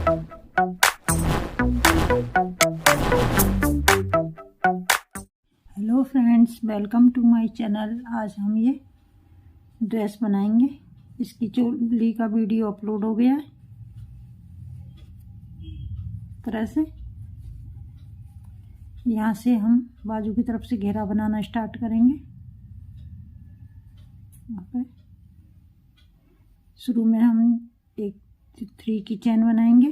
Hello friends, welcome to my channel. आज हम ये ड्रेस बनाएंगे। इसकी चोली का वीडियो अपलोड हो गया है। इस तरह से यहाँ से हम बाजू की तरफ से घेरा बनाना स्टार्ट करेंगे। यहाँ पे शुरू में हम एक 3 की चेन बनाएंगे।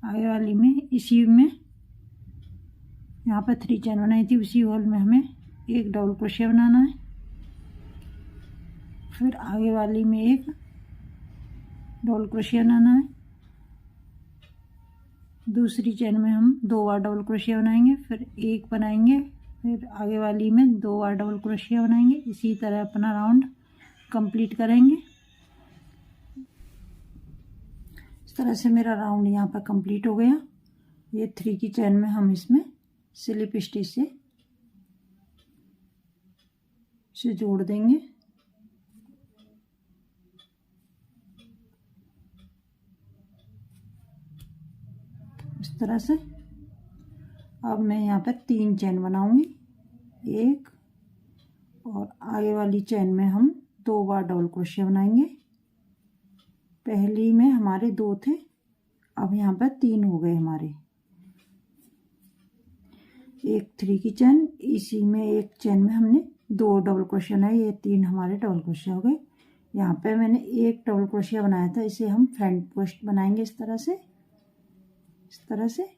आगे वाली में इसी में यहाँ पर 3 चेन बनाई थी, उसी होल में हमें एक डबल क्रोशिया बनाना है। फिर आगे वाली में एक डबल क्रोशिया बनाना है। दूसरी चेन में हम 2 बार डबल क्रोशिया बनाएंगे, फिर एक बनाएंगे, फिर आगे वाली में 2 बार डबल क्रोशिया बनाएंगे। इसी तरह अपना राउंड कंप्लीट करेंगे। इस तरह से मेरा राउंड यहाँ पर कंप्लीट हो गया। ये 3 की चेन में हम इसमें स्लिप स्टिच से इसे जोड़ देंगे। इस तरह से अब मैं यहाँ पर 3 चेन बनाऊंगी। एक और आगे वाली चेन में हम 2 बार डबल क्रोशिया बनाएंगे। पहली में हमारे 2 थे, अब यहाँ पर 3 हो गए हमारे। एक 3 की चेन, इसी में एक चेन में हमने 2 डबल क्रोशिया बनाए। ये 3 हमारे डबल क्रोशिया हो गए। यहाँ पे मैंने एक डबल क्रोशिया बनाया था, इसे हम फ्रंट पोस्ट बनाएंगे। इस तरह से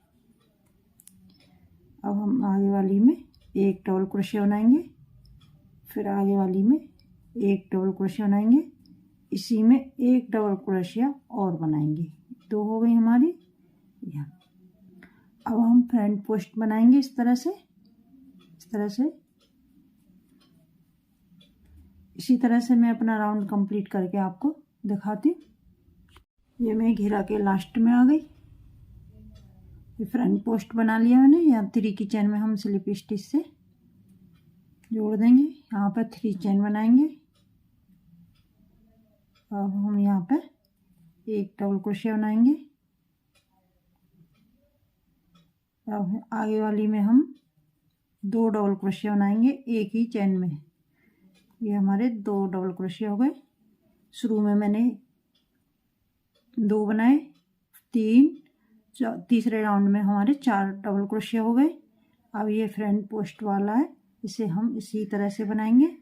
अब हम आगे वाली में एक डबल क्रोशिया बनाएंगे, फिर आगे वाली में एक डबल क्रोशिया बनाएंगे, इसी में एक डबल क्रोशिया और बनाएंगे। 2 हो गई हमारी। यहाँ अब हम फ्रंट पोस्ट बनाएंगे। इस तरह से इसी तरह से मैं अपना राउंड कंप्लीट करके आपको दिखाती हूँ। ये मैं घेरा के लास्ट में आ गई। ये फ्रंट पोस्ट बना लिया मैंने। यहाँ 3 की चेन में हम स्लिप स्टिच से जोड़ देंगे। यहाँ पर 3 चेन बनाएंगे। अब हम यहाँ पर एक डबल क्रोशिया बनाएंगे। अब आगे वाली में हम 2 डबल क्रोशिया बनाएंगे एक ही चेन में। ये हमारे 2 डबल क्रोशिया हो गए। शुरू में मैंने 2 बनाए, 3, तीसरे राउंड में हमारे 4 डबल क्रोशिया हो गए। अब ये फ्रंट पोस्ट वाला है, इसे हम इसी तरह से बनाएंगे।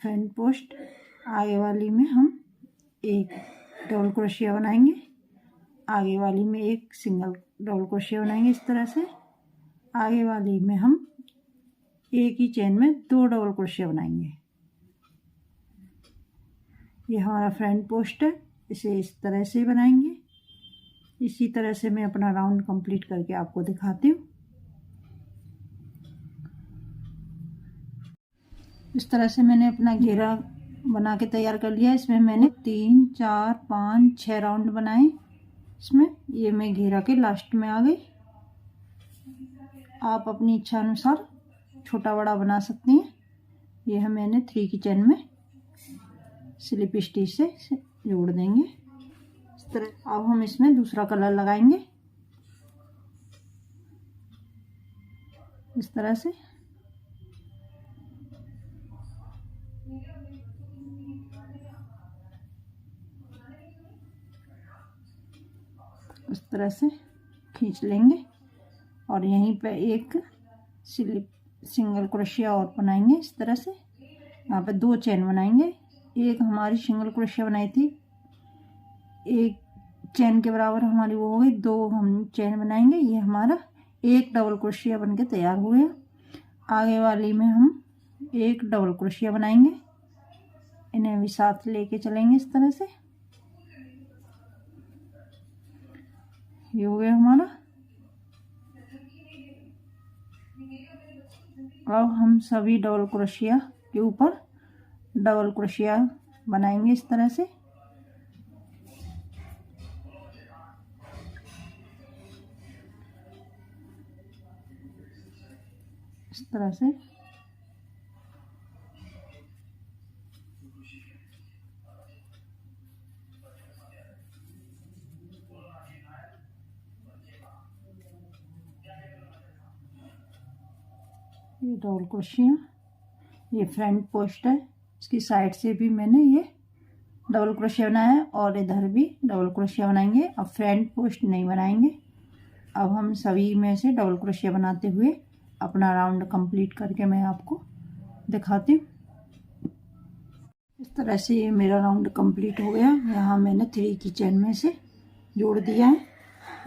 फ्रंट पोस्ट आगे वाली में हम एक डबल क्रोशिया बनाएंगे, आगे वाली में एक सिंगल डबल क्रोशिया बनाएंगे। इस तरह से आगे वाली में हम एक ही चेन में 2 डबल क्रोशिया बनाएंगे। ये हमारा फ्रंट पोस्ट है, इसे इस तरह से बनाएंगे। इसी तरह से मैं अपना राउंड कंप्लीट करके आपको दिखाती हूँ। इस तरह से मैंने अपना घेरा बना के तैयार कर लिया। इसमें मैंने 3, 4, 5, 6 राउंड बनाए। इसमें ये मैं घेरा के लास्ट में आ गई। आप अपनी इच्छा अनुसार छोटा बड़ा बना सकते हैं। यह मैंने 3 की चेन में स्लिप स्टिच से जोड़ देंगे। इस तरह अब हम इसमें दूसरा कलर लगाएंगे। इस तरह से खींच लेंगे और यहीं पे एक सिंगल क्रोशिया और बनाएंगे। इस तरह से यहाँ पे 2 चेन बनाएंगे। एक हमारी सिंगल क्रोशिया बनाई थी, एक चेन के बराबर हमारी वो हो गई। 2 हम चेन बनाएंगे। ये हमारा एक डबल क्रोशिया बन के तैयार हो गया। आगे वाली में हम एक डबल क्रोशिया बनाएंगे, इन्हें भी साथ लेके चलेंगे। इस तरह से ये हो गया हमारा। अब हम सभी डबल क्रोशिया के ऊपर डबल क्रोशिया बनाएंगे। इस तरह से ये डबल क्रोशिया, ये फ्रंट पोस्ट है, इसकी साइड से भी मैंने ये डबल क्रोशिया बनाया है और इधर भी डबल क्रोशिया बनाएंगे। अब फ्रंट पोस्ट नहीं बनाएंगे, अब हम सभी में से डबल क्रोशिया बनाते हुए अपना राउंड कंप्लीट करके मैं आपको दिखाती हूँ। इस तरह से ये मेरा राउंड कंप्लीट हो गया। यहाँ मैंने 3 की चेन में से जोड़ दिया है।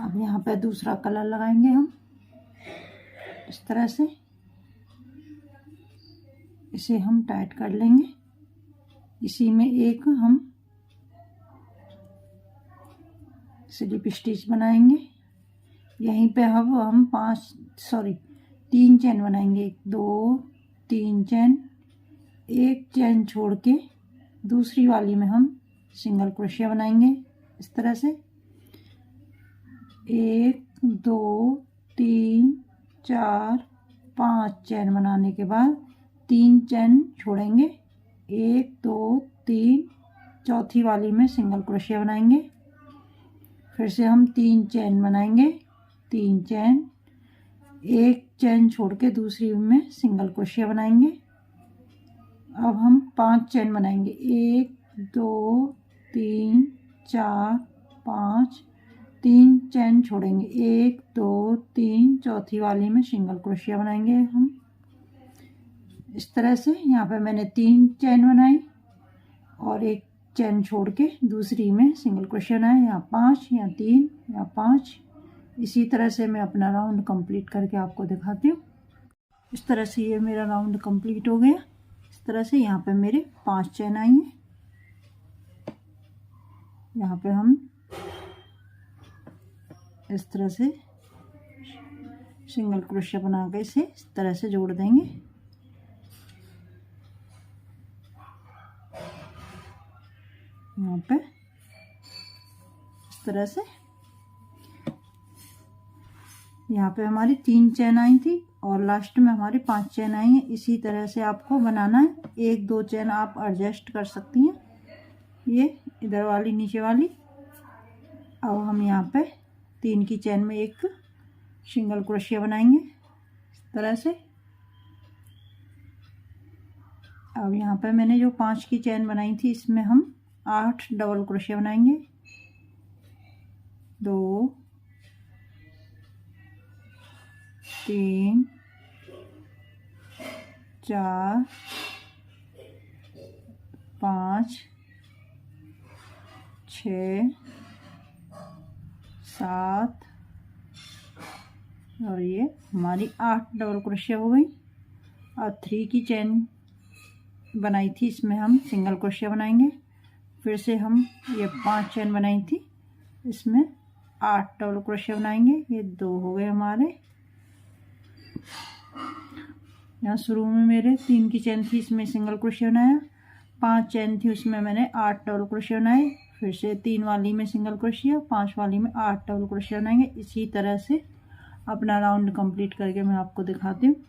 अब यहाँ पे दूसरा कलर लगाएंगे हम इस तरह से, इसे हम टाइट कर लेंगे। इसी में एक हम स्लिप स्टिच बनाएंगे। यहीं पे अब हम 3 चेन बनाएंगे। 1 2 3 चेन, एक चेन छोड़ के दूसरी वाली में हम सिंगल क्रोशिया बनाएंगे इस तरह से। 1 2 3 4 5 चेन बनाने के बाद 3 चेन छोड़ेंगे। 1 2 3, चौथी वाली में सिंगल क्रोशिया बनाएंगे। फिर से हम 3 चेन बनाएंगे, 3 चेन, एक चेन छोड़ के दूसरी में सिंगल क्रोशिया बनाएंगे। अब हम 5 चेन बनाएंगे। 1 2 3 4 5, 3 चेन छोड़ेंगे। 1 2 3, चौथी वाली में सिंगल क्रोशिया बनाएंगे हम इस तरह से। यहाँ पे मैंने 3 चेन बनाई और एक चेन छोड़ के दूसरी में सिंगल क्रोशिया बनाया। यहाँ 5, यहाँ 3, यहाँ 5। इसी तरह से मैं अपना राउंड कंप्लीट करके आपको दिखाती हूँ। इस तरह से ये मेरा राउंड कंप्लीट हो गया। इस तरह से यहाँ पे मेरे 5 चेन आई हैं। यहाँ पे हम इस तरह से सिंगल क्रोशिया बना के इसे इस तरह से जोड़ देंगे। यहाँ पे इस तरह से यहाँ पे हमारी 3 चेन आई थी और लास्ट में हमारी 5 चेन आई हैं। इसी तरह से आपको बनाना है। 1 2 चेन आप एडजस्ट कर सकती हैं, ये इधर वाली नीचे वाली। अब हम यहाँ पे 3 की चेन में एक सिंगल क्रोशिया बनाएंगे इस तरह से। अब यहाँ पे मैंने जो 5 की चेन बनाई थी इसमें हम 8 डबल क्रोशिया बनाएंगे। 2 3 4 5 6 7 और ये हमारी 8 डबल क्रोशिया हो गई। और 3 की चेन बनाई थी इसमें हम सिंगल क्रोशिया बनाएंगे। फिर से हम ये 5 चेन बनाई थी इसमें 8 डबल क्रोशिया बनाएंगे। ये 2 हो गए हमारे। यहाँ शुरू में मेरे 3 की चेन थी, इसमें सिंगल क्रोशिया बनाया। 5 चेन थी उसमें मैंने 8 डबल क्रोशिया बनाए। फिर से 3 वाली में सिंगल क्रोशिया, 5 वाली में 8 डबल क्रोशिया बनाएंगे। इसी तरह से अपना राउंड कंप्लीट करके मैं आपको दिखाती हूँ।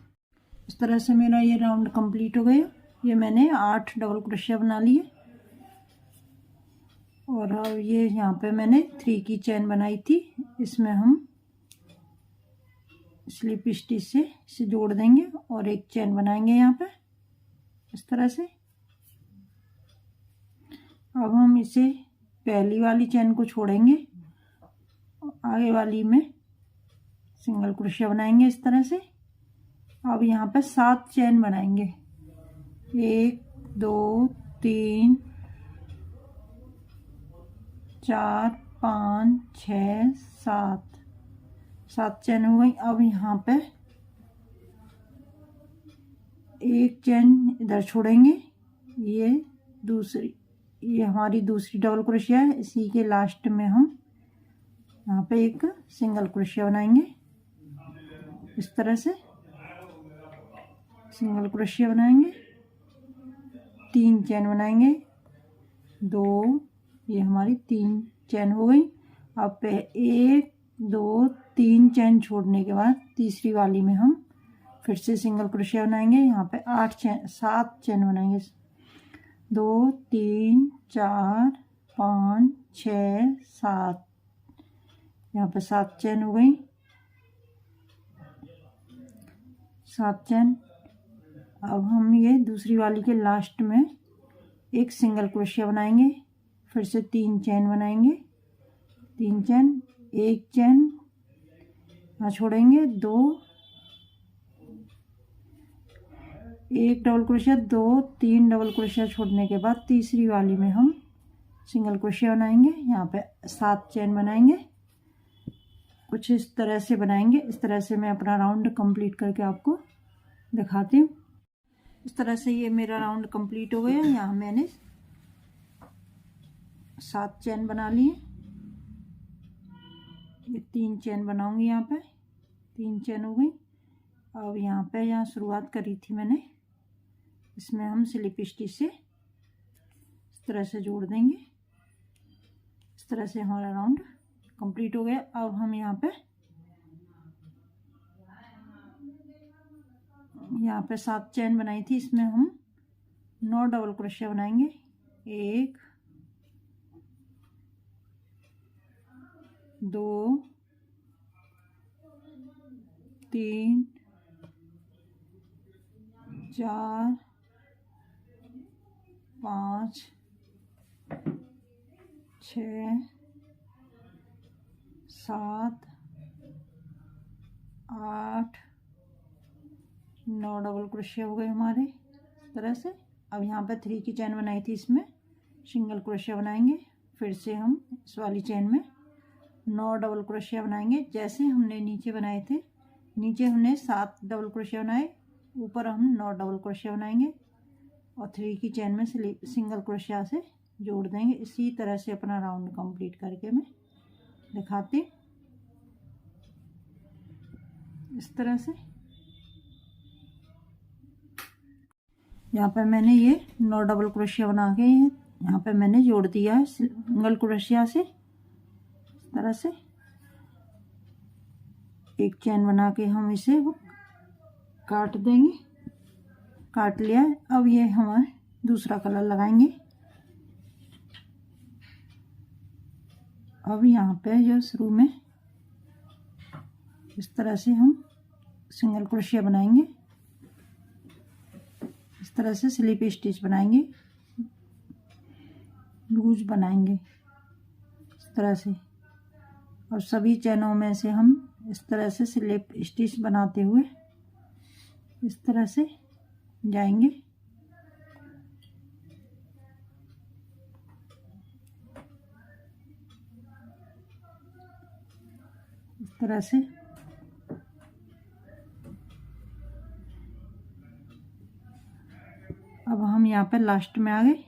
इस तरह से मेरा ये राउंड कंप्लीट हो गया। ये मैंने 8 डबल क्रोशिया बना लिए और अब ये यहाँ पे मैंने 3 की चेन बनाई थी, इसमें हम स्लिप स्टिच से इसे जोड़ देंगे और एक चेन बनाएंगे यहाँ पे इस तरह से। अब हम इसे पहली वाली चेन को छोड़ेंगे, आगे वाली में सिंगल क्रोशिया बनाएंगे इस तरह से। अब यहाँ पे 7 चेन बनाएंगे। 1 2 3 4 5 6 7 चेन हो गई। अब यहाँ पे एक चेन इधर छोड़ेंगे। ये हमारी दूसरी डबल क्रोशिया है। इसी के लास्ट में हम यहाँ पे एक सिंगल क्रोशिया बनाएंगे इस तरह से। सिंगल क्रोशिया बनाएंगे, 3 चेन बनाएंगे। 2, ये हमारी 3 चेन हो गई। अब 1 2 3 चेन छोड़ने के बाद तीसरी वाली में हम फिर से सिंगल क्रोशिया बनाएंगे। यहाँ पे 7 चेन बनाएंगे। 2 3 4 5 6 7, यहाँ पे 7 चेन हो गई। 7 चेन। अब हम ये दूसरी वाली के लास्ट में एक सिंगल क्रोशिया बनाएंगे, फिर से 3 चेन बनाएंगे, 3 चेन, 1 चेन यहाँ छोड़ेंगे, 2, 1 डबल क्रोशिया, 2, 3 डबल क्रोशिया छोड़ने के बाद तीसरी वाली में हम सिंगल क्रोशिया बनाएंगे। यहाँ पे 7 चेन बनाएंगे, कुछ इस तरह से बनाएंगे। इस तरह से मैं अपना राउंड कंप्लीट करके आपको दिखाती हूँ। इस तरह से ये मेरा राउंड कंप्लीट हो गया। यहाँ मैंने 7 चेन बना लिए, ये 3 चेन बनाऊंगी, यहाँ पे 3 चेन हो गई। अब यहाँ पे यहाँ शुरुआत करी थी मैंने, इसमें हम स्लिप स्टिच से इस तरह से जोड़ देंगे। इस तरह से हमारा राउंड कंप्लीट हो गया। अब हम यहाँ पे 7 चेन बनाई थी, इसमें हम 9 डबल क्रोशिया बनाएंगे। 1, 2, 3, 4, 5, 6, 7, 8, 9 डबल क्रोशिया हो गए हमारे इस तरह से। अब यहाँ पे 3 की चेन बनाई थी, इसमें सिंगल क्रोशिया बनाएंगे। फिर से हम इस वाली चेन में 9 डबल क्रोशिया बनाएंगे, जैसे हमने नीचे बनाए थे। नीचे हमने 7 डबल क्रोशिया बनाए, ऊपर हम 9 डबल क्रोशिया बनाएंगे और 3 की चेन में सिंगल क्रोशिया से जोड़ देंगे। इसी तरह से अपना राउंड कंप्लीट करके मैं दिखाती। इस तरह से यहाँ पे मैंने ये 9 डबल क्रोशिया बना के यहाँ पे मैंने जोड़ दिया है सिंगल क्रोशिया से। इस तरह से एक चेन बना के हम इसे वो काट देंगे। काट लिया है। अब ये हम दूसरा कलर लगाएंगे। अब यहाँ पे जो शुरू में इस तरह से हम सिंगल क्रोशिया बनाएंगे, इस तरह से स्लिप स्टिच बनाएंगे, लूज बनाएंगे इस तरह से। और सभी चैनों में से हम इस तरह से स्लिप स्टिच बनाते हुए इस तरह से जाएंगे। इस तरह से अब हम यहाँ पे लास्ट में आ गए।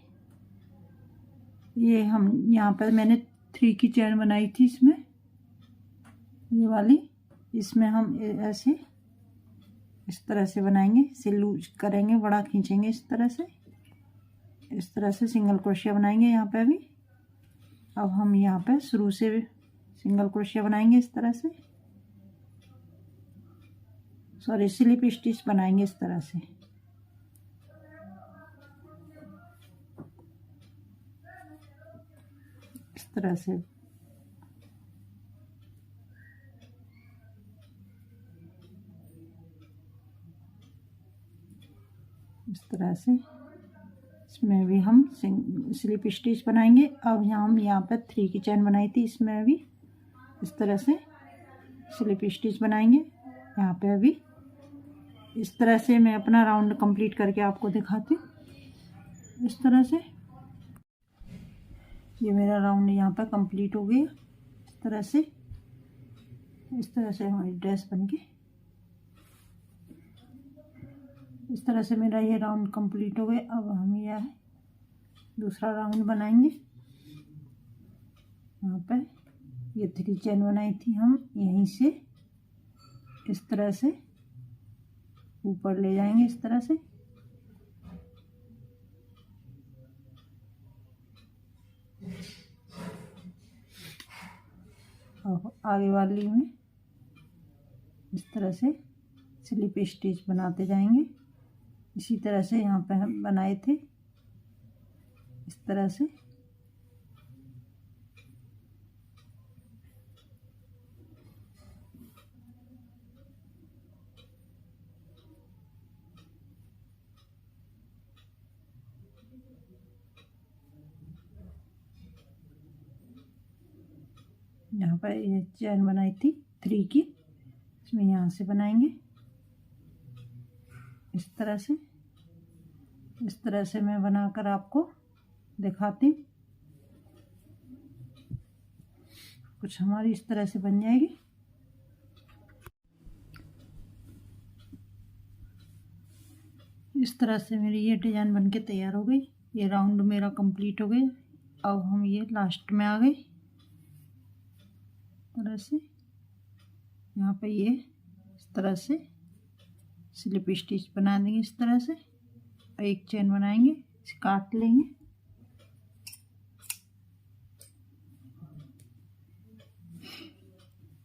ये हम यहाँ पर मैंने 3 की चेन बनाई थी, इसमें ये वाली, इसमें हम ऐसे इस तरह से बनाएंगे, इसे लूज करेंगे, बड़ा खींचेंगे इस तरह से सिंगल क्रोशिया बनाएंगे यहाँ पे भी। अब हम यहाँ पे शुरू से सिंगल क्रोशिया बनाएंगे इस तरह से, सॉरी स्लिप स्टिच बनाएंगे इस तरह से। इस तरह से इसमें भी हम स्लिप स्टिच बनाएंगे। अब हम यहाँ पर 3 की चेन बनाई थी, इसमें भी इस तरह से स्लिप स्टिच बनाएंगे। यहाँ पे अभी इस तरह से मैं अपना राउंड कंप्लीट करके आपको दिखाती हूँ। इस तरह से ये मेरा राउंड यहाँ पर कंप्लीट हो गया। इस तरह से हमारी ड्रेस बनके इस तरह से मेरा ये राउंड कंप्लीट हो गया। अब हम यह दूसरा राउंड बनाएंगे। यहाँ पर ये 3 चेन बनाई थी, हम यहीं से इस तरह से ऊपर ले जाएंगे इस तरह से। और आगे वाली में इस तरह से स्लिप स्टिच बनाते जाएंगे। इसी तरह से यहाँ पे हम बनाए थे इस तरह से। यहाँ पर ये चैन बनाई थी 3 की, इसमें यहाँ से बनाएंगे इस तरह से। इस तरह से मैं बनाकर आपको दिखाती हूँ। कुछ हमारी इस तरह से बन जाएगी। इस तरह से मेरी ये डिज़ाइन बनके तैयार हो गई। ये राउंड मेरा कंप्लीट हो गया। अब हम ये लास्ट में आ गए तरह से। यहाँ पे ये इस तरह से स्लिप स्टिच बना देंगे इस तरह से। एक चेन बनाएंगे, इसे काट लेंगे।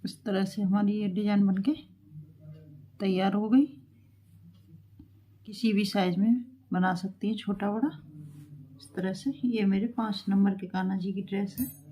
इस तरह से हमारी ये डिज़ाइन बनके तैयार हो गई। किसी भी साइज में बना सकती हैं, छोटा बड़ा। इस तरह से ये मेरे 5 नंबर के कान्हा जी की ड्रेस है।